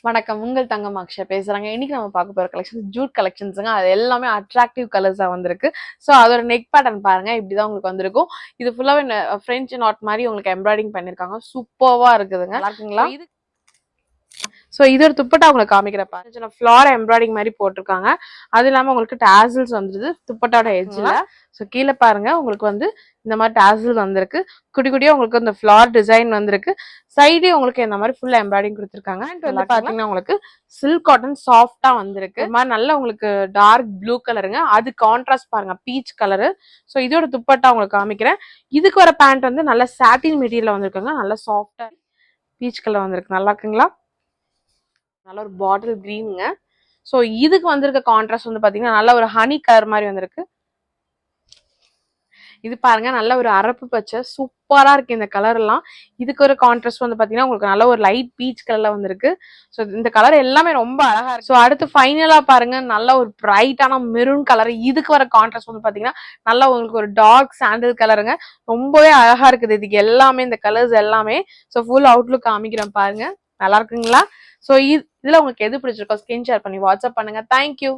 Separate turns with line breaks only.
வணக்கம். உங்கள் தங்கம் அக்ஷயா பேசுறாங்க. இன்னைக்கு நம்ம பார்க்க போற கலெக்ஷன்ஸ் ஜூட் கலெக்ஷன்ஸுங்க. அது எல்லாமே அட்ராக்டிவ் கலர்ஸா வந்திருக்கு. ஸோ அதோட நெக் பேட்டர்ன் பாருங்க. இப்படிதான் உங்களுக்கு வந்திருக்கும். இது ஃபுல்லாவே ஃப்ரெஞ்ச் நாட் மாதிரி உங்களுக்கு எம்ப்ராய்டிங் பண்ணிருக்காங்க. சூப்பர்வா இருக்குதுங்க. நல்லா இருக்குங்களா? ஸோ இது ஒரு துப்பட்டா உங்களுக்கு காமிக்கிறப்ப சின்ன ஃபிளார் எம்ப்ராய்டிங் மாதிரி போட்டிருக்காங்க. அது இல்லாமல் உங்களுக்கு டாசல்ஸ் வந்துருது துப்பட்டாவோட எட்ஜில். ஸோ கீழே பாருங்க உங்களுக்கு வந்து இந்த மாதிரி டாசல் வந்திருக்கு. குட்டி குட்டியா உங்களுக்கு இந்த ஃபிளார் டிசைன் வந்திருக்கு. சைடே உங்களுக்கு இந்த மாதிரி ஃபுல் எம்ப்ராய்டிங் கொடுத்துருக்காங்க. வந்து பாத்தீங்கன்னா உங்களுக்கு சில்க் காட்டன் சாஃப்டா வந்திருக்கு. இந்த மாதிரி நல்ல உங்களுக்கு டார்க் ப்ளூ கலருங்க. அது கான்ட்ராஸ்ட் பாருங்க பீச் கலரு. ஸோ இதோட துப்பட்டா உங்களுக்கு காமிக்கிறேன். இதுக்கு வர பேண்ட் வந்து நல்ல சாட்டின் மெட்டீரியல் வந்திருக்குங்க. நல்லா சாஃப்டா பீச் கலர் வந்திருக்கு. நல்லா இருக்குங்களா? நல்ல ஒரு பாட்டில் கிரீனுங்க. ஸோ இதுக்கு வந்திருக்க கான்ட்ராஸ்ட் வந்து பாத்தீங்கன்னா நல்ல ஒரு ஹனி கலர் மாதிரி வந்திருக்கு. இது பாருங்க நல்ல ஒரு அரப்பு பச்சை சூப்பரா இருக்கு இந்த கலர் எல்லாம். இதுக்கு ஒரு கான்ட்ராஸ்ட் வந்து பாத்தீங்கன்னா உங்களுக்கு நல்ல ஒரு லைட் பீச் கலர்ல வந்திருக்கு. ஸோ இந்த கலர் எல்லாமே ரொம்ப அழகா இருக்கு. ஸோ அடுத்து ஃபைனலா பாருங்க நல்ல ஒரு பிரைட்டான மெரூன் கலர். இதுக்கு வர கான்ட்ராஸ்ட் வந்து பாத்தீங்கன்னா நல்லா உங்களுக்கு ஒரு டார்க் சாண்டில் கலருங்க. ரொம்பவே அழகா இருக்குது இதுக்கு எல்லாமே இந்த கலர்ஸ் எல்லாமே. ஸோ ஃபுல் அவுட்லுக் காமிக்கிறேன் பாருங்க. நல்லா இருக்குங்களா? ஸோ இதுல உங்களுக்கு எது பிடிச்சிருக்கோ ஸ்கிரீன் ஷேர் பண்ணி வாட்ஸ்அப் பண்ணுங்க. தேங்க்யூ.